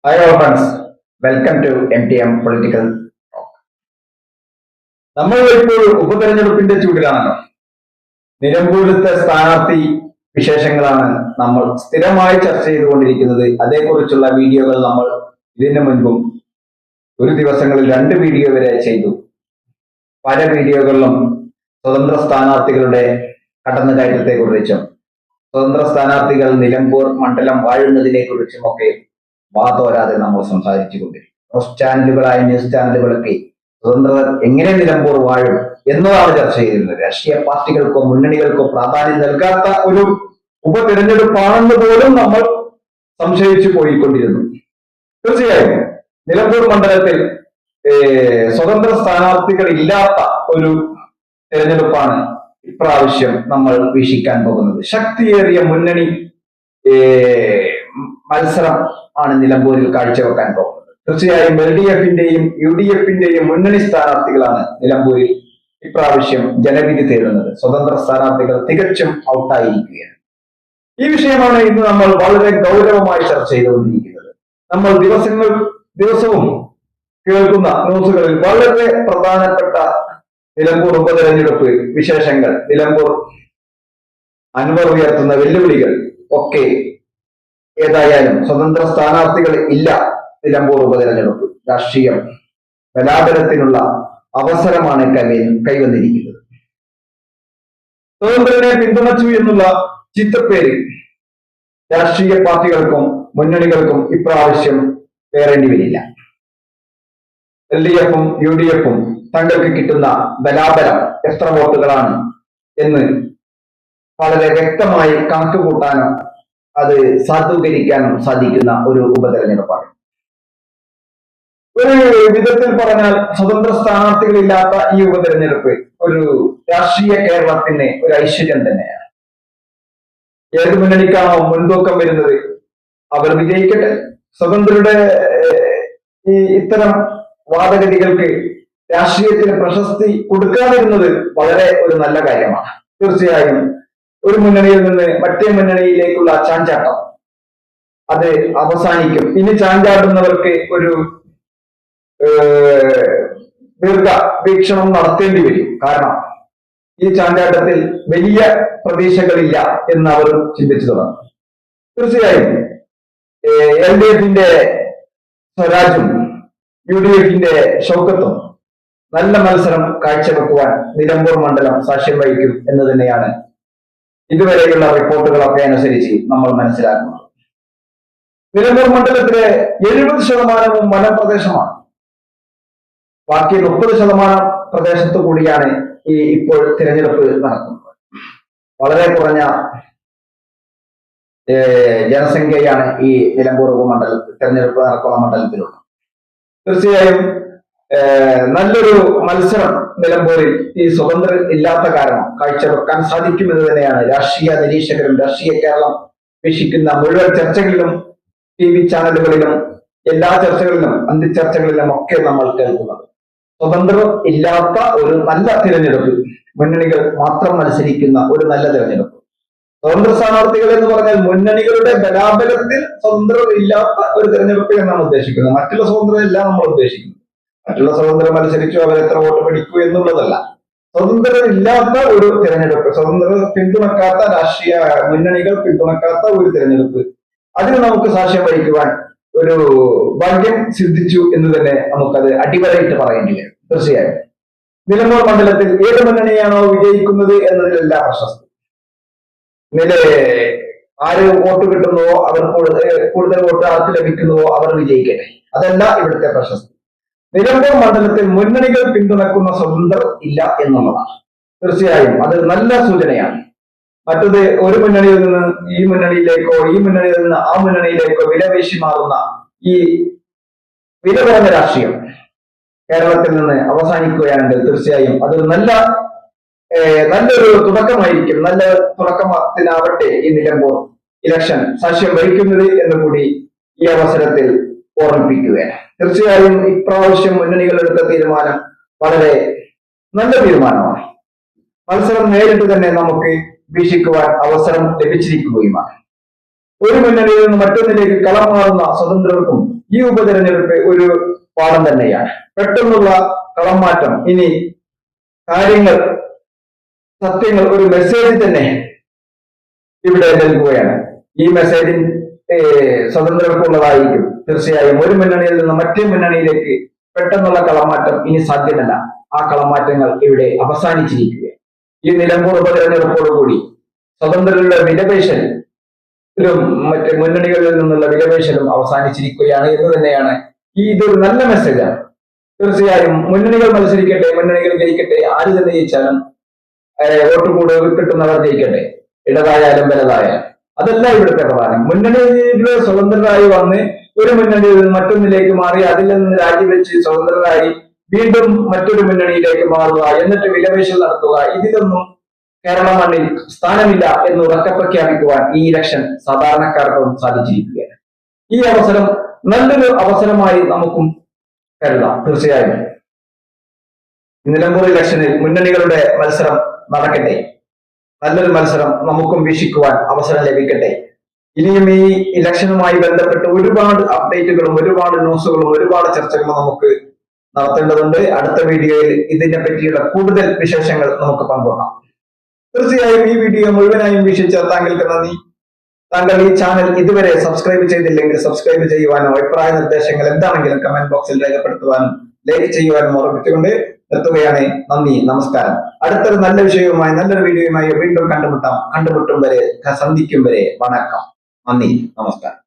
Hi all friends, welcome to MTM Political Talk. നമ്മൾ ഇപ്പോൾ ഉപതെരഞ്ഞെടുപ്പിന്റെ ചൂടിലാണല്ലോ. നിലമ്പൂരത്തെ സ്ഥാനാർത്ഥി വിശേഷങ്ങളാണ് നമ്മൾ സ്ഥിരമായി ചർച്ച ചെയ്തുകൊണ്ടിരിക്കുന്നത്. അതേക്കുറിച്ചുള്ള വീഡിയോകൾ നമ്മൾ ഇതിനു മുൻപും ഒരു ദിവസങ്ങളിൽ 2 വീഡിയോ വരെ ചെയ്തു. പല വീഡിയോകളിലും സ്വതന്ത്ര സ്ഥാനാർത്ഥികളുടെ കടന്നുകയറ്റത്തെക്കുറിച്ചും സ്വതന്ത്ര സ്ഥാനാർത്ഥികൾ നിലമ്പൂർ മണ്ഡലം വാഴുന്നതിനെ കുറിച്ചും ഒക്കെ വാതോരാതെ നമ്മൾ സംസാരിച്ചുകൊണ്ടിരിക്കും. ന്യൂസ് ചാനലുകളൊക്കെ സ്വതന്ത്രർ എങ്ങനെ നിലമ്പൂർ വാഴും എന്നതാണ് ചർച്ച ചെയ്തിരുന്നത്. രാഷ്ട്രീയ പാർട്ടികൾക്കോ മുന്നണികൾക്കോ പ്രാധാന്യം നൽകാത്ത ഒരു ഉപതെരഞ്ഞെടുപ്പാണെന്ന് പോലും നമ്മൾ സംശയിച്ചു പോയിക്കൊണ്ടിരുന്നു. തീർച്ചയായും നിലമ്പൂർ മണ്ഡലത്തിൽ സ്വതന്ത്ര സ്ഥാനാർത്ഥികൾ ഇല്ലാത്ത ഒരു തെരഞ്ഞെടുപ്പാണ് ഇപ്രാവശ്യം നമ്മൾ വീക്ഷിക്കാൻ പോകുന്നത്. ശക്തിയേറിയ മുന്നണി മത്സരം ആണ് നിലമ്പൂരിൽ കാഴ്ചവെക്കാൻ പോകുന്നത്. തീർച്ചയായും LDF-ന്റെയും UDF-ന്റെയും മുന്നണി സ്ഥാനാർത്ഥികളാണ് നിലമ്പൂരിൽ ഇപ്രാവശ്യം ജനവിധി തേടുന്നത്. സ്വതന്ത്ര സ്ഥാനാർത്ഥികൾ തികച്ചും ഔട്ടായിരിക്കുകയാണ്. ഈ വിഷയമാണ് ഇന്ന് നമ്മൾ വളരെ ഗൗരവമായി ചർച്ച ചെയ്തുകൊണ്ടിരിക്കുന്നത്. നമ്മൾ ദിവസവും കേൾക്കുന്ന ന്യൂസുകളിൽ വളരെ പ്രധാനപ്പെട്ട നിലമ്പൂർ ഉപതെരഞ്ഞെടുപ്പ് വിശേഷങ്ങൾ, നിലമ്പൂർ അൻവർ ഉയർത്തുന്ന വെല്ലുവിളികൾ ഒക്കെ ഏതായാലും സ്വതന്ത്ര സ്ഥാനാർത്ഥികൾ ഇല്ല. നിലമ്പൂർ ഉപതെരഞ്ഞെടുപ്പ് രാഷ്ട്രീയം ബലാബലത്തിനുള്ള അവസരമാണ് കൈവന്നിരിക്കുന്നത്. സ്വതന്ത്രനെ പിന്തുണച്ചു എന്നുള്ള ചിത്തപ്പേര് രാഷ്ട്രീയ പാർട്ടികൾക്കും മുന്നണികൾക്കും ഇപ്രാവശ്യം പേറേണ്ടി വരില്ല. LDF-ഉം UDF-ഉം തങ്ങൾക്ക് കിട്ടുന്ന ബലാബലം എത്ര വോട്ടുകളാണ് എന്ന് വളരെ വ്യക്തമായി കണക്കുകൂട്ടാനോ അത് സാധൂകരിക്കാനും സാധിക്കുന്ന ഒരു ഉപതെരഞ്ഞെടുപ്പാണ്. ഒരു വിധത്തിൽ പറഞ്ഞാൽ സ്വതന്ത്ര സ്ഥാനാർത്ഥികളില്ലാത്ത ഈ ഉപതെരഞ്ഞെടുപ്പ് ഒരു രാഷ്ട്രീയ കേരളത്തിന് ഒരു ഐശ്വര്യം തന്നെയാണ്. ഏത് മുന്നണിക്കാണോ മുൻതൂക്കം വരുന്നത് അവർ വിജയിക്കട്ടെ. സ്വതന്ത്രരുടെ ഇത്തരം വാദഗതികൾക്ക് രാഷ്ട്രീയത്തിന് പ്രശസ്തി കൊടുക്കാതിരുന്നത് വളരെ ഒരു നല്ല കാര്യമാണ്. തീർച്ചയായും ഒരു മുന്നണിയിൽ നിന്ന് മറ്റേ മുന്നണിയിലേക്കുള്ള ചാഞ്ചാട്ടം അത് അവസാനിക്കും. ഇനി ചാഞ്ചാടുന്നവർക്ക് ഒരു ദീർഘവീക്ഷണം നടത്തേണ്ടി വരും. കാരണം ഈ ചാഞ്ചാട്ടത്തിൽ വലിയ പ്രതീക്ഷകളില്ല എന്ന് അവർ ചിന്തിച്ചു തുടങ്ങും. തീർച്ചയായും LDF-ന്റെ സ്വരാജും UDF-ന്റെ ഷൗക്കത്തും നല്ല മത്സരം കാഴ്ചവെക്കുവാൻ നിലമ്പൂർ മണ്ഡലം സാക്ഷ്യം വഹിക്കും എന്ന് തന്നെയാണ് ഇതുവരെയുള്ള റിപ്പോർട്ടുകളൊക്കെ അനുസരിച്ച് നമ്മൾ മനസ്സിലാക്കുന്നത്. നിലമ്പൂർ മണ്ഡലത്തിലെ 70% വനപ്രദേശമാണ്. ബാക്കി 30% പ്രദേശത്തു കൂടിയാണ് ഇപ്പോൾ തിരഞ്ഞെടുപ്പ് നടക്കുന്നത്. വളരെ കുറഞ്ഞ ജനസംഖ്യയാണ് ഈ നിലമ്പൂർ ഉപമണ്ഡലത്തിൽ തിരഞ്ഞെടുപ്പ് നടക്കുന്ന മണ്ഡലത്തിലുള്ളത്. തീർച്ചയായും നല്ലൊരു മത്സരം നിലമ്പൂരിൽ ഈ സ്വതന്ത്രർ ഇല്ലാത്ത കാരണം കാഴ്ചവെക്കാൻ സാധിക്കുമെന്ന് തന്നെയാണ് രാഷ്ട്രീയ നിരീക്ഷകരും രാഷ്ട്രീയ കേരളം വീക്ഷിക്കുന്ന മുഴുവൻ ചർച്ചകളിലും TV ചാനലുകളിലും എല്ലാ ചർച്ചകളിലും അന്തിച്ചർച്ചകളിലും ഒക്കെ നമ്മൾ കേൾക്കുന്നത്. സ്വതന്ത്രർ ഇല്ലാത്ത ഒരു നല്ല തിരഞ്ഞെടുപ്പ്, മുന്നണികൾ മാത്രം മത്സരിക്കുന്ന ഒരു നല്ല തിരഞ്ഞെടുപ്പ്. സ്വതന്ത്ര സ്ഥാനാർത്ഥികൾ എന്ന് പറഞ്ഞാൽ മുന്നണികളുടെ ബലാബലത്തിൽ സ്വതന്ത്രർ ഇല്ലാത്ത ഒരു തിരഞ്ഞെടുപ്പ് എന്നാണ് ഉദ്ദേശിക്കുന്നത്. മറ്റുള്ള സ്വതന്ത്രരല്ല നമ്മൾ ഉദ്ദേശിക്കുന്നത്. മറ്റുള്ള സ്വതന്ത്രർ മത്സരിച്ചു അവരെത്ര വോട്ട് പിടിക്കൂ എന്നുള്ളതല്ല. സ്വതന്ത്രർ ഇല്ലാത്ത ഒരു തിരഞ്ഞെടുപ്പ്, സ്വതന്ത്രർ പിന്തുണക്കാത്ത രാഷ്ട്രീയ മുന്നണികൾ പിന്തുണക്കാത്ത ഒരു തിരഞ്ഞെടുപ്പ്, അതിന് നമുക്ക് സാക്ഷ്യം വഹിക്കുവാൻ ഒരു ഭാഗ്യം സിദ്ധിച്ചു എന്ന് തന്നെ നമുക്കത് അടിവരയിട്ട് പറയേണ്ടി വരും. തീർച്ചയായും നിലമ്പൂർ മണ്ഡലത്തിൽ ഏത് മുന്നണിയാണോ വിജയിക്കുന്നത് എന്നതിലല്ല പ്രശസ്തി. ആര് വോട്ട് കിട്ടുന്നുവോ അവർ കൂടുതൽ വോട്ട് ആർക്ക് ലഭിക്കുന്നുവോ അവർ വിജയിക്കട്ടെ, അതല്ല ഇവിടുത്തെ പ്രശസ്തി. നിലമ്പൂർ മണ്ഡലത്തിൽ മുന്നണികൾ പിന്തുണക്കുന്ന സ്വതന്ത്രർ ഇല്ല എന്നുള്ളതാണ്. തീർച്ചയായും അത് നല്ല സൂചനയാണ്. മറ്റത് ഒരു മുന്നണിയിൽ നിന്ന് ഈ മുന്നണിയിലേക്കോ ഈ മുന്നണിയിൽ നിന്ന് ആ മുന്നണിയിലേക്കോ വിലപേശി മാറുന്ന ഈ വില കുറഞ്ഞ രാഷ്ട്രീയം കേരളത്തിൽ നിന്ന് അവസാനിക്കുകയാണെങ്കിൽ തീർച്ചയായും അതൊരു നല്ലൊരു തുടക്കമായിരിക്കും. നല്ല തുടക്കത്തിനാവട്ടെ ഈ നിലമ്പൂർ ഇലക്ഷൻ സാക്ഷ്യം വഹിക്കുന്നത് എന്ന് കൂടി ഈ അവസരത്തിൽ ഓർമ്മിപ്പിക്കുകയാണ്. തീർച്ചയായും ഇപ്രാവശ്യം മുന്നണികൾ എടുത്ത തീരുമാനം വളരെ നല്ല തീരുമാനമാണ്. മത്സരം നേരിട്ട് തന്നെ നമുക്ക് വീക്ഷിക്കുവാൻ അവസരം ലഭിച്ചിരിക്കുകയുമാണ്. ഒരു മുന്നണിയിൽ നിന്ന് മറ്റൊന്നിലേക്ക് കളം മാറുന്ന സ്വതന്ത്രർക്കും ഈ ഉപതെരഞ്ഞെടുപ്പ് ഒരു പാഠം തന്നെയാണ്. പെട്ടെന്നുള്ള കളം മാറ്റം ഇനി കാര്യങ്ങൾ, സത്യങ്ങൾ ഒരു മെസ്സേജ് തന്നെ ഇവിടെ നൽകുകയാണ്. ഈ മെസ്സേജിൽ സ്വതന്ത്രർക്കുള്ളതായിരിക്കും. തീർച്ചയായും ഒരു മുന്നണിയിൽ നിന്ന് മറ്റേ മുന്നണിയിലേക്ക് പെട്ടെന്നുള്ള കളമാറ്റം ഇനി സാധ്യമല്ല. ആ കളമാറ്റങ്ങൾ ഇവിടെ അവസാനിച്ചിരിക്കുകയാണ്. ഈ നിലമ്പൂർ ഉപതെരഞ്ഞെടുപ്പോടുകൂടി സ്വതന്ത്രരുടെ വിലപേശലും മറ്റ് മുന്നണികളിൽ നിന്നുള്ള വിലപേശലും അവസാനിച്ചിരിക്കുകയാണ് എന്ന് തന്നെയാണ്. ഇതൊരു നല്ല മെസ്സേജാണ്. തീർച്ചയായും മുന്നണികൾ മത്സരിക്കട്ടെ, മുന്നണികൾ ജയിക്കട്ടെ, ആര് തന്നെ ജയിച്ചാലും വോട്ട് കൂടുതൽ കിട്ടുന്നവർ ജയിക്കട്ടെ, ഇടതായാലും വലതായാലും, അതല്ല ഇവിടുത്തെ പ്രധാനം. മുന്നണിയിലെ സ്വതന്ത്രരായി വന്ന് ഒരു മുന്നണിയിൽ നിന്ന് മറ്റൊന്നിലേക്ക് മാറി അതിൽ നിന്ന് രാജിവെച്ച് സ്വതന്ത്രരായി വീണ്ടും മറ്റൊരു മുന്നണിയിലേക്ക് മാറുക, എന്നിട്ട് വിലപേശൽ നടത്തുക, ഇതിലൊന്നും കേരള മണ്ണിൽ സ്ഥാനമില്ല എന്ന് ഉറക്കെ പ്രഖ്യാപിക്കുവാൻ ഈ ഇലക്ഷൻ സാധാരണക്കാർക്കും സാധിച്ചിരിക്കുകയാണ്. ഈ അവസരം നല്ലൊരു അവസരമായി നമുക്കും കരുതാം. തീർച്ചയായും നിലമ്പൂർ ഇലക്ഷനിൽ മുന്നണികളുടെ മത്സരം നടക്കട്ടെ, നല്ലൊരു മത്സരം നമുക്കും വീക്ഷിക്കുവാൻ അവസരം ലഭിക്കട്ടെ. ഇനിയും ഈ ഇലക്ഷനുമായി ബന്ധപ്പെട്ട് ഒരുപാട് അപ്ഡേറ്റുകളും ഒരുപാട് ന്യൂസുകളും ഒരുപാട് ചർച്ചകളും നമുക്ക് നടത്തേണ്ടതുണ്ട്. അടുത്ത വീഡിയോയിൽ ഇതിനെ പറ്റിയുള്ള കൂടുതൽ വിശേഷങ്ങൾ നമുക്ക് പങ്കുവെക്കാം. തീർച്ചയായും ഈ വീഡിയോ മുഴുവനായും വീക്ഷിച്ച താങ്കൾക്ക് നന്ദി. താങ്കൾ ഈ ചാനൽ ഇതുവരെ സബ്സ്ക്രൈബ് ചെയ്തില്ലെങ്കിൽ സബ്സ്ക്രൈബ് ചെയ്യുവാനും അഭിപ്രായ നിർദ്ദേശങ്ങൾ എന്താണെങ്കിലും കമന്റ് ബോക്സിൽ രേഖപ്പെടുത്തുവാനും ലൈക്ക് ചെയ്യുവാനും ഓർമ്മിച്ചുകൊണ്ട് നിർത്തുകയാണ്. നന്ദി, നമസ്കാരം. അടുത്തൊരു നല്ല വിഷയവുമായി നല്ലൊരു വീഡിയോയുമായി വീണ്ടും കണ്ടുമുട്ടും വരെ സന്ധിക്കും വരെ വണക്കം. നന്ദി, നമസ്കാരം.